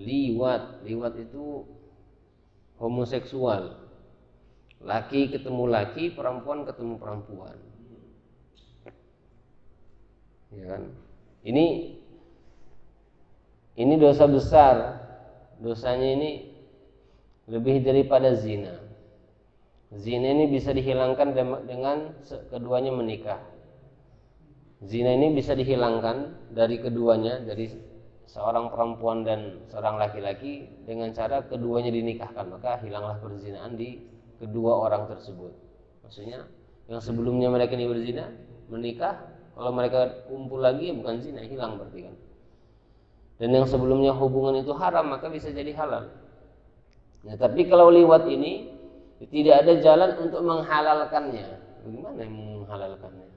liwat. Liwat itu homoseksual. Laki ketemu laki, perempuan ketemu perempuan. Ya kan? Ini dosa besar. Dosanya ini lebih daripada zina. Zina ini bisa dihilangkan dengan keduanya menikah. Zina ini bisa dihilangkan dari keduanya, dari seorang perempuan dan seorang laki-laki dengan cara keduanya dinikahkan, maka hilanglah perzinaan di kedua orang tersebut. Maksudnya yang sebelumnya mereka ini berzina, menikah, kalau mereka kumpul lagi ya bukan zina, hilang berarti kan. Dan yang sebelumnya hubungan itu haram, maka bisa jadi halal. Nah, tapi kalau liwat ini tidak ada jalan untuk menghalalkannya. Bagaimana yang menghalalkannya?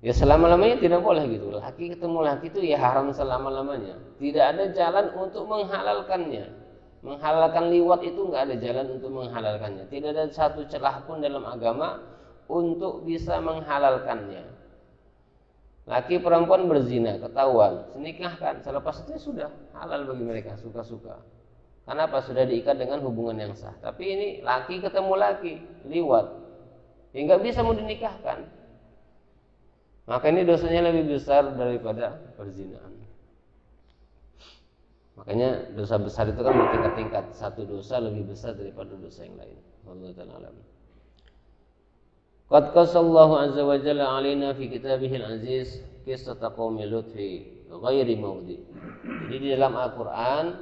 Ya selama-lamanya tidak boleh gitu. Laki ketemu laki itu ya haram selama-lamanya. Tidak ada jalan untuk menghalalkannya. Menghalalkan liwat itu nggak ada jalan untuk menghalalkannya. Tidak ada satu celah pun dalam agama untuk bisa menghalalkannya. Laki perempuan berzina, ketahuan, senikahkan, selepas itu sudah halal bagi mereka, suka-suka. Kenapa? Sudah diikat dengan hubungan yang sah. Tapi ini laki ketemu laki, liwat, ya nggak bisa mau dinikahkan. Maka ini dosanya lebih besar daripada perzinaan. Makanya dosa besar itu kan bertingkat-tingkat. Satu dosa lebih besar daripada dosa yang lain. Wallahu ta'ala alam. Qad qasallahu azza wa jalla alaina fi kitabihil aziz qissata qaumi Lut fi ghairi maudi. Jadi di dalam Al-Qur'an,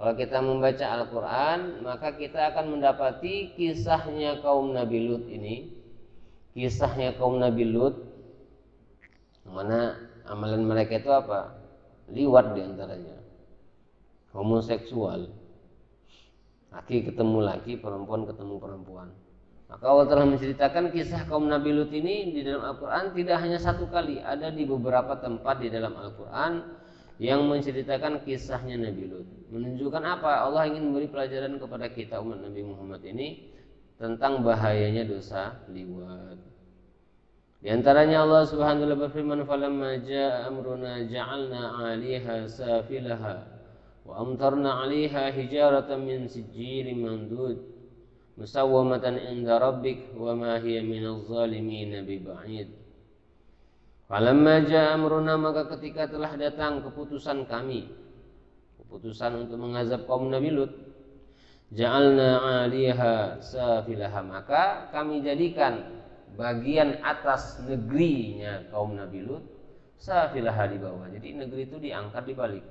kalau kita membaca Al-Qur'an, maka kita akan mendapati kisahnya kaum Nabi Lut ini. Kisahnya kaum Nabi Lut, mana amalan mereka itu apa? Liwat diantaranya, homoseksual, laki ketemu laki, perempuan ketemu perempuan. Maka Allah telah menceritakan kisah kaum Nabi Lut ini di dalam Al-Quran tidak hanya satu kali, ada di beberapa tempat di dalam Al-Quran yang menceritakan kisahnya Nabi Lut. Menunjukkan apa? Allah ingin memberi pelajaran kepada kita umat Nabi Muhammad ini tentang bahayanya dosa liwat. Di antaranya Allah Subhanahu wa taala berfirman, "Falamma jaa'a amruna ja'alna 'aliha safilaha wa amtarna 'aliha hijaratan min sijilin mandud musawwamatan 'inda rabbik wa ma hiya minadh dhalimin biba'id." Falamma jaa'a amruna, maka ketika telah datang keputusan kami, keputusan untuk mengazab kaum Nabi Lut, ja'alna 'aliha safilaha, maka kami jadikan bagian atas negerinya kaum Nabi Lut safilaha, di bawah. Jadi negeri itu diangkat dibalik.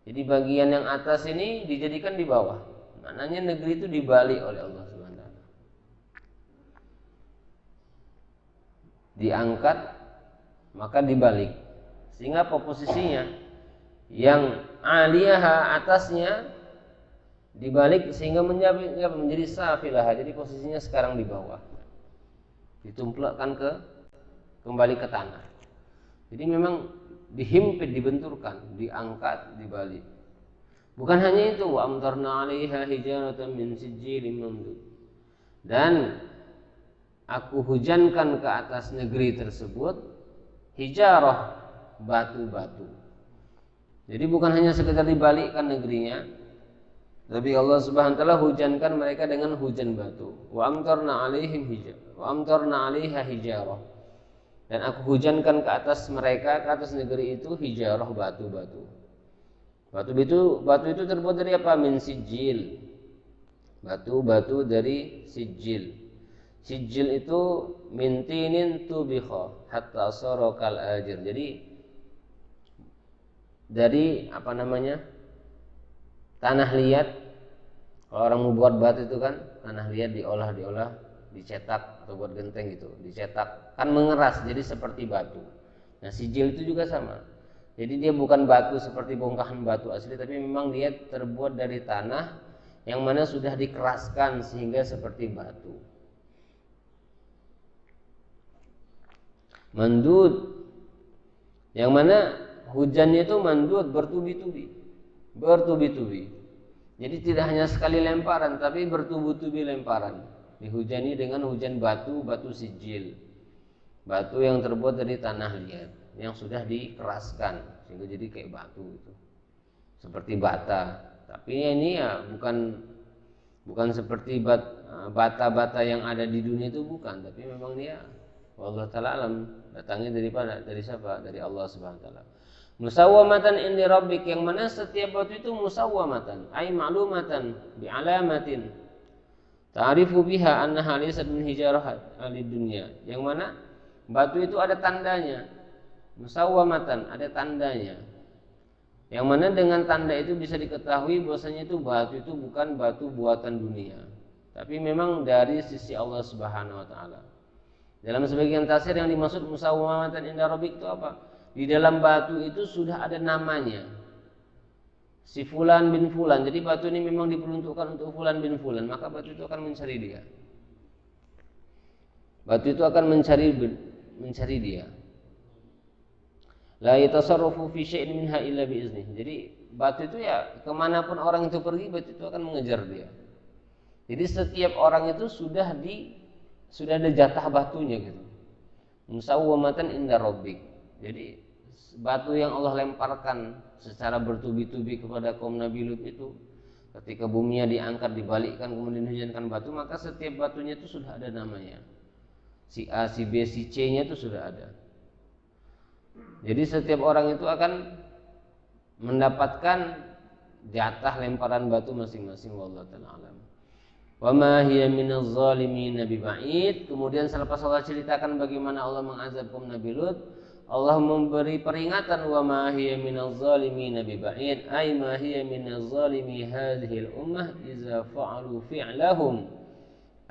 Jadi bagian yang atas ini dijadikan di bawah. Maknanya negeri itu dibalik oleh Allah Subhanahu wa taala. Diangkat maka dibalik. Sehingga posisinya yang aliyah atasnya dibalik sehingga menjadi safilaha. Jadi posisinya sekarang di bawah. Ditumplakkan kembali ke tanah. Jadi memang dihimpit, dibenturkan, diangkat, dibalik. Bukan hanya itu, wa amtarna 'alaiha hijaratan min sijilin mamdud. Dan aku hujankan ke atas negeri tersebut hijarah, batu-batu. Jadi bukan hanya sekedar dibalikkan negerinya, tapi Allah Subhanahu wa taala hujankan mereka dengan hujan batu. Wa amtarna 'alaihim hijarah. Wa amtarna 'alaiha hijarah. Dan aku hujankan ke atas mereka, ke atas negeri itu hijarah, batu-batu. Batu itu terbuat dari apa? Min sijil. Batu-batu dari sijil. Sijil itu min tinin tubikha hatta sara kal ajir. Jadi dari apa namanya? Tanah liat. Kalau orang mau buat batu itu kan tanah liat diolah, dicetak atau buat genteng gitu, dicetak kan mengeras jadi seperti batu. Nah, sijil itu juga sama. Jadi dia bukan batu seperti bongkahan batu asli, tapi memang dia terbuat dari tanah yang mana sudah dikeraskan sehingga seperti batu. Mandud, yang mana hujannya itu mandud, bertubi-tubi. Jadi tidak hanya sekali lemparan, tapi bertubi-tubi lemparan. Dihujani dengan hujan batu sijil, batu yang terbuat dari tanah liat yang sudah dikeraskan sehingga jadi kayak batu itu. seperti bata. Tapi ini ya bukan seperti bata-bata yang ada di dunia itu, bukan, tapi memang dia wallahu taala alam datangnya dari siapa? Dari Allah Subhanahu wa taala. Musawwamatan indi rabbik, yang mana setiap batu itu musawwamatan ay ma'lumatan bi alamatin ta'rifu biha annaha laysat min hijarah ahli dunya, yang mana batu itu ada tandanya, musawwamatan, ada tandanya, yang mana dengan tanda itu bisa diketahui bahwasanya itu batu itu bukan batu buatan dunia, tapi memang dari sisi Allah Subhanahu wa taala. Dalam sebagian tafsir yang dimaksud musawwamatan inda rabbik itu apa? Di dalam batu itu sudah ada namanya, si fulan bin fulan. Jadi batu ini memang diperuntukkan untuk fulan bin fulan, maka batu itu akan mencari dia. Batu itu akan mencari dia. La yatasarrafu fi syai'in minha illa bi iznih. Jadi batu itu ya kemanapun orang itu pergi, batu itu akan mengejar dia. Jadi setiap orang itu sudah ada jatah batunya gitu. Musawwamatan inda rabbik. Jadi batu yang Allah lemparkan secara bertubi-tubi kepada kaum Nabi Lut itu, ketika buminya diangkat, dibalikkan, kemudian dihujankan batu, maka setiap batunya itu sudah ada namanya. Si A, si B, si C-nya itu sudah ada. Jadi setiap orang itu akan mendapatkan jatah lemparan batu masing-masing, wallahu ta'ala alam. Wa ma hiya minaz zalimin biba'id. Kemudian selepas Allah ceritakan bagaimana Allah mengazab kaum Nabi Lut, Allah memberi peringatan, wa ma hiya minaz zalimin biba'id ay ma hiya minaz zalimi hadhil ummah idza fa'alu fi'lahum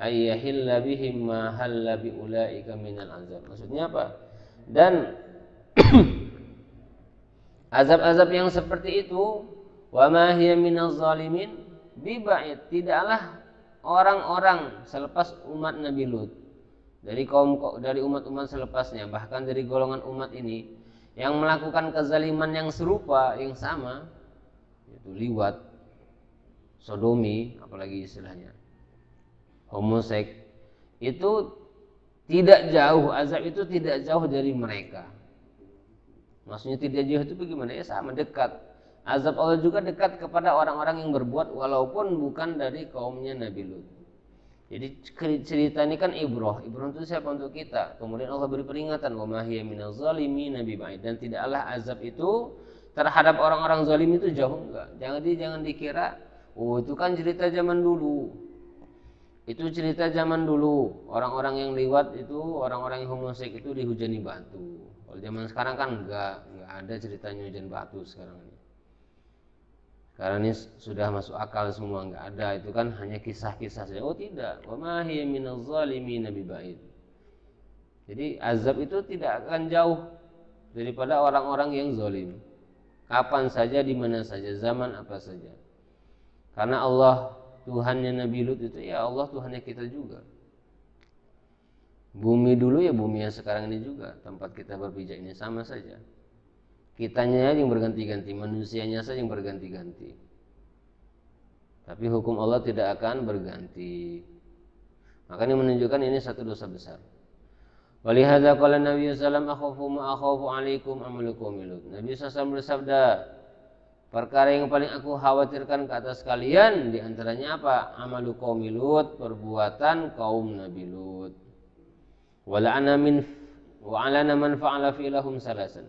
ay yahilla bihim ma halla bi ulaika minal azab. Maksudnya apa? Dan azab-azab yang seperti itu, wa ma hiya minaz zalimin biba'id, tidaklah orang-orang selepas umat Nabi Lut, dari umat-umat selepasnya, bahkan dari golongan umat ini yang melakukan kezaliman yang serupa, yang sama, yaitu liwat, sodomi, apalagi istilahnya homoseks, itu tidak jauh, azab itu tidak jauh dari mereka. Maksudnya tidak jauh itu bagaimana? Ya sama, dekat. Azab Allah juga dekat kepada orang-orang yang berbuat walaupun bukan dari kaumnya Nabi Lut. Jadi cerita ini kan ibrah itu siapa? Untuk kita. Kemudian Allah beri peringatan, wa ma hiya minaz zalimin biba'id, dan tidaklah azab itu terhadap orang-orang zalim itu jauh, enggak. Jangan dikira itu kan cerita zaman dulu. Itu cerita zaman dulu, orang-orang yang liwat itu, orang-orang yang homoseks itu dihujani batu. Kalau zaman sekarang kan enggak ada ceritanya hujan batu sekarang ini. Karena ini sudah masuk akal semua, enggak ada, itu kan hanya kisah-kisah saja. Oh tidak, wa ma hiya minaz zalimin biba'id. Jadi azab itu tidak akan jauh daripada orang-orang yang zalim. Kapan saja, di mana saja, zaman apa saja. Karena Allah Tuhannya Nabi Lut itu ya Allah Tuhannya kita juga. Bumi dulu ya bumi yang sekarang ini juga, tempat kita berpijak ini sama saja. Kitanya yang berganti-ganti, manusianya saja yang berganti-ganti. Tapi hukum Allah tidak akan berganti. Makanya menunjukkan ini satu dosa besar. Walihada qala Nabi sallallahu alaihi wasallam akhafu alaikum amalukum Lut. Nabi sallallahu bersabda, perkara yang paling aku khawatirkan ke atas kalian di antaranya apa? Amalu qaum Lut, perbuatan kaum Nabi Lut. Wala'ana man fa'ala fi lahum salasan.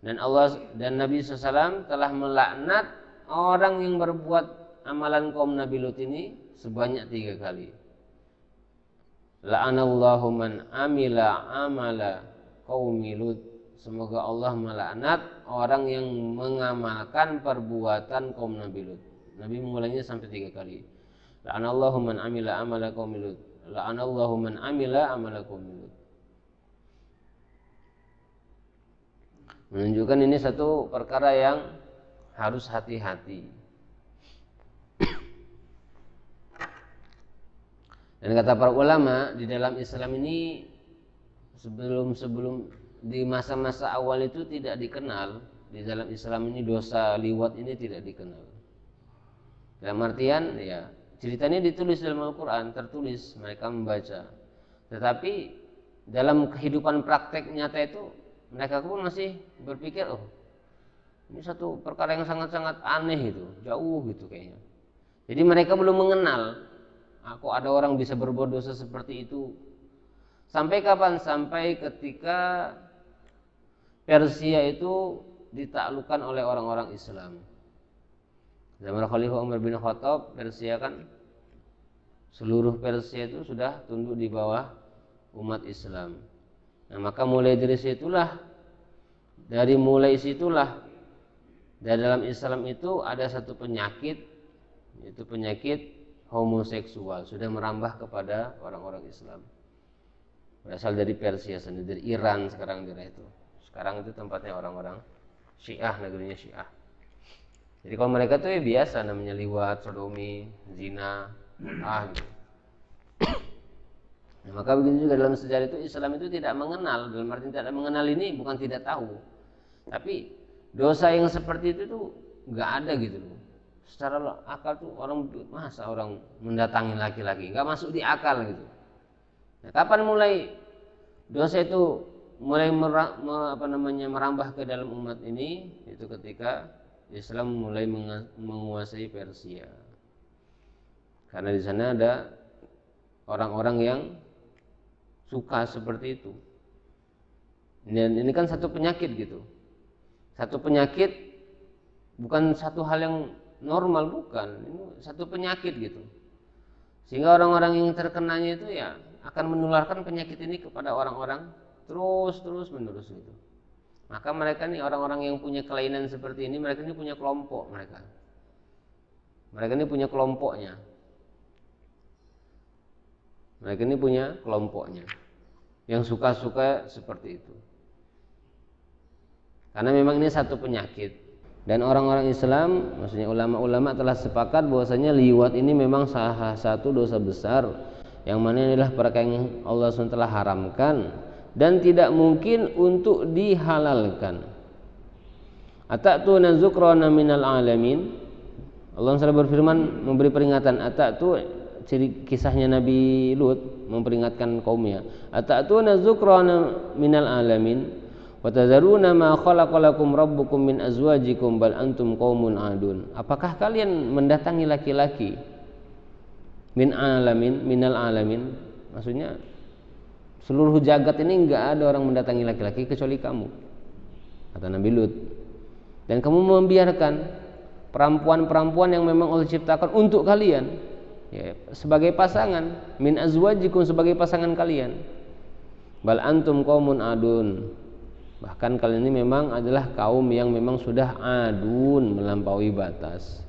Dan Allah dan Nabi SAW telah melaknat orang yang berbuat amalan kaum Nabi Lut ini sebanyak 3 kali. La'anallahu man amila amala qaumi Lut. Semoga Allah melaknat orang yang mengamalkan perbuatan kaum Nabi Lut. Nabi mengulangnya sampai 3 kali. La'anallahu man amila amala qaumi Lut. La'anallahu man amila amala qaumi Lut. Menunjukkan ini satu perkara yang harus hati-hati. Dan kata para ulama, di dalam Islam ini sebelum di masa-masa awal itu tidak dikenal. Di dalam Islam ini dosa liwat ini tidak dikenal. Dalam artian ya ceritanya ditulis dalam Al-Quran, tertulis, mereka membaca. Tetapi dalam kehidupan praktek nyata itu mereka pun masih berpikir, Ini satu perkara yang sangat-sangat aneh itu, jauh gitu kayaknya. Jadi mereka belum mengenal kok ada orang bisa berbuat dosa seperti itu. Sampai kapan? Sampai ketika Persia itu ditaklukkan oleh orang-orang Islam. Zaman Khalifah Umar bin Khattab, Persia kan seluruh Persia itu sudah tunduk di bawah umat Islam. Nah, maka dari mulai situlah dalam Islam itu ada satu penyakit, yaitu penyakit homoseksual, sudah merambah kepada orang-orang Islam. Berasal dari Persia sendiri, dari Iran sekarang daerah itu. Sekarang itu tempatnya orang-orang Syiah, negerinya Syiah. Jadi kalau mereka tuh ya biasa namanya liwat, sodomi, zina, gitu. Nah, maka begitu juga dalam sejarah itu Islam itu tidak mengenal, dalam arti tidak mengenal ini bukan tidak tahu, tapi dosa yang seperti itu tuh nggak ada gitu loh. Secara akal tuh masa orang mendatangi laki-laki, nggak masuk di akal gitu. Nah, kapan mulai dosa itu mulai merambah ke dalam umat ini? Itu ketika Islam mulai menguasai Persia. Karena di sana ada orang-orang yang suka seperti itu. Dan ini kan satu penyakit gitu. Satu penyakit, bukan satu hal yang normal, bukan. Ini satu penyakit gitu. Sehingga orang-orang yang terkenanya itu ya akan menularkan penyakit ini kepada orang-orang terus menerus gitu. Maka mereka nih orang-orang yang punya kelainan seperti ini, mereka ini punya kelompok mereka. Mereka ini punya kelompoknya. Mereka ini punya kelompoknya yang suka-suka seperti itu. Karena memang ini satu penyakit. Dan orang-orang Islam, maksudnya ulama-ulama telah sepakat bahwasanya liwat ini memang salah satu dosa besar, yang mana inilah perkara yang Allah SWT haramkan dan tidak mungkin untuk dihalalkan. Ata'tuna zukrana minal alamin. Allah SWT berfirman memberi peringatan, ata'tu, ciri kisahnya Nabi Lut memperingatkan kaumnya, ata'tuna zukrana minal alamin wa tadharuna ma khalaqalakum rabbukum min azwajikum bal antum qaumun adun. Apakah kalian mendatangi laki-laki? Minal alamin, maksudnya seluruh jagat ini enggak ada orang mendatangi laki-laki kecuali kamu, kata Nabi Lut. Dan kamu membiarkan perempuan-perempuan yang memang Allah ciptakan untuk kalian, ya, sebagai pasangan, min azwajikum, sebagai pasangan kalian. Bal antum qaumun adun, bahkan kalian ini memang adalah kaum yang memang sudah adun, melampaui batas.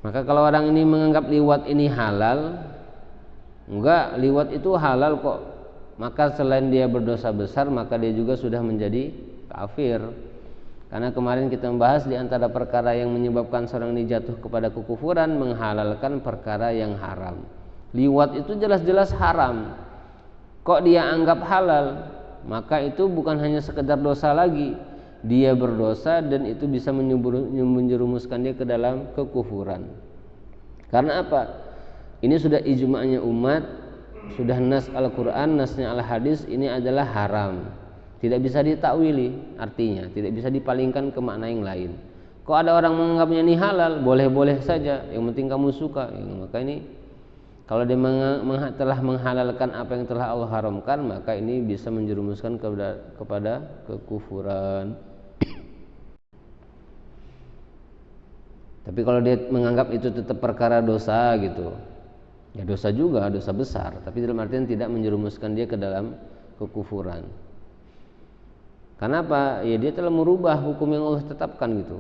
Maka kalau orang ini menganggap liwat ini halal, enggak, liwat itu halal kok, maka selain dia berdosa besar, maka dia juga sudah menjadi kafir. Karena kemarin kita membahas di antara perkara yang menyebabkan seorang ini jatuh kepada kekufuran, menghalalkan perkara yang haram. Liwat itu jelas-jelas haram, kok dia anggap halal, maka itu bukan hanya sekedar dosa lagi, dia berdosa dan itu bisa menjerumuskan dia ke dalam kekufuran. Karena apa? Ini sudah ijma'nya umat, sudah nas Al-Quran, nasnya Al-Hadis, ini adalah haram, tidak bisa ditakwili, artinya tidak bisa dipalingkan ke makna yang lain. Kok ada orang menganggapnya ini halal, boleh-boleh saja, yang penting kamu suka, maka ini kalau dia telah menghalalkan apa yang telah Allah haramkan, maka ini bisa menjerumuskan kepada kekufuran. Tapi kalau dia menganggap itu tetap perkara dosa gitu, ya dosa juga, dosa besar, tapi dalam artian tidak menjerumuskan dia ke dalam kekufuran. Karena apa? Ya dia telah merubah hukum yang Allah tetapkan gitu.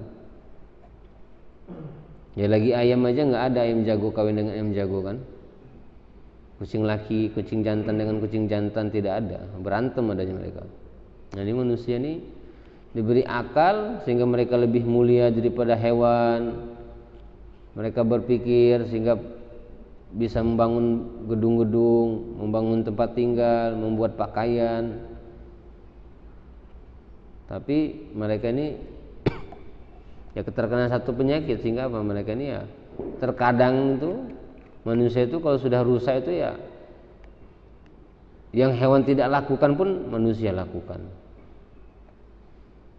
Ya lagi ayam aja nggak ada ayam jago kawin dengan ayam jago kan? Kucing laki, kucing jantan dengan kucing jantan tidak ada, berantem adanya mereka. Nah, ini manusia ini diberi akal sehingga mereka lebih mulia daripada hewan. Mereka berpikir sehingga bisa membangun gedung-gedung, membangun tempat tinggal, membuat pakaian. Tapi mereka ini ya terkena satu penyakit, sehingga apa? Mereka ini ya terkadang itu manusia itu kalau sudah rusak itu ya yang hewan tidak lakukan pun manusia lakukan.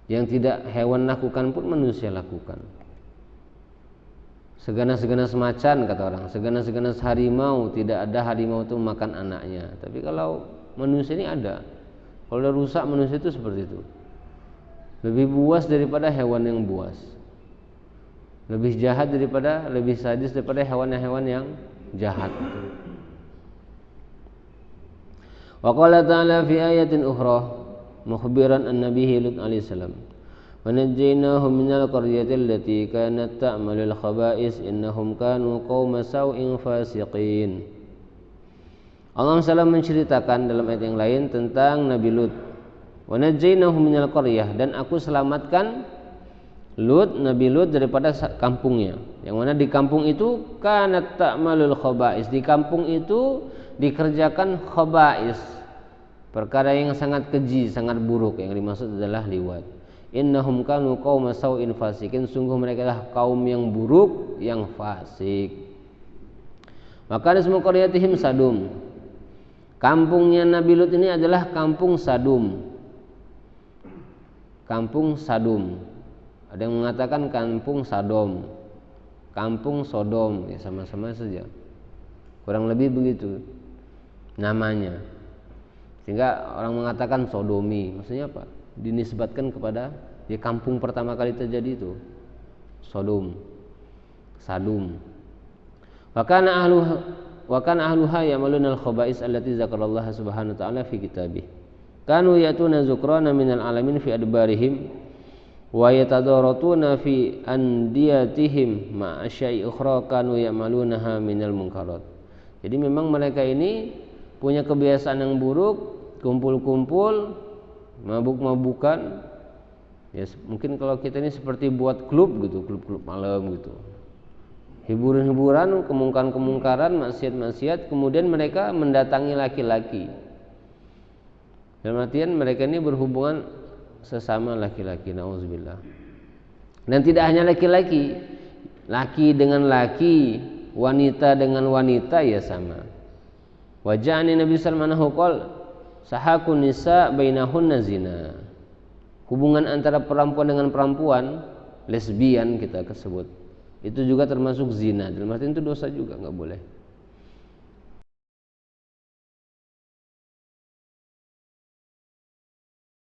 Yang tidak hewan lakukan pun manusia lakukan. Seganas-ganas macan kata orang, seganas-ganas harimau, tidak ada harimau itu makan anaknya. Tapi kalau manusia ini ada. Kalau udah rusak manusia itu seperti itu. Lebih buas daripada hewan yang buas. Lebih jahat daripada, lebih sadis daripada hewan-hewan yang jahat. Wa qala ta'ala fi ayatin ukhra mukhbiran an-nabiy Lut alaihi salam. Wa najjaynahum minal qaryati allati kanat ta'malul khaba'is innahum kanu qauma sau'in fasiqin. Allah SWT menceritakan dalam ayat yang lain tentang Nabi Lut. Wa najjaynahum minal qaryah, dan aku selamatkan Nabi Lut daripada kampungnya. Yang mana di kampung itu kanat ta'malul khaba'is. Di kampung itu dikerjakan khaba'is, perkara yang sangat keji, sangat buruk. Yang dimaksud adalah liwat. Innahum kanu qauma sau'in fasikin, sungguh mereka adalah kaum yang buruk, yang fasik. Maka ismu qaryatihim Sadum. Kampungnya Nabi Lut ini adalah kampung Sadum. Kampung Sadum. Ada yang mengatakan kampung Sadom, kampung Sodom, ya sama-sama saja. Kurang lebih begitu namanya. Sehingga orang mengatakan sodomi, maksudnya apa? Dinisbatkan kepada ya kampung pertama kali terjadi itu Sodom, Sadum. Wa kana ahluha yamaluna al-khaba'is allati zakarallaha subhanahu wa ta'ala fi kitabih. Kanu yatuna zukrana minal alamin fi adbarihim wa yatadaratuna fi andiyatihim ma asya'i ukhra kanu yamalunaha minal munkarat. Jadi memang mereka ini punya kebiasaan yang buruk, kumpul-kumpul, mabuk-mabukan. Ya mungkin kalau kita ini seperti buat klub gitu, klub-klub malam gitu. Hiburan-hiburan, kemungkaran-kemungkaran, maksiat-maksiat, kemudian mereka mendatangi laki-laki. Dalam artian mereka ini berhubungan sesama laki-laki, na'udzubillah. Dan tidak hanya laki-laki, laki dengan laki, wanita dengan wanita ya sama. Wajahni Nabi sallallahu alaihi wasallam sahakun nisa bainahunna zina. Hubungan antara perempuan dengan perempuan, lesbian kita sebut, itu juga termasuk zina. Dalam artian itu dosa juga, nggak boleh.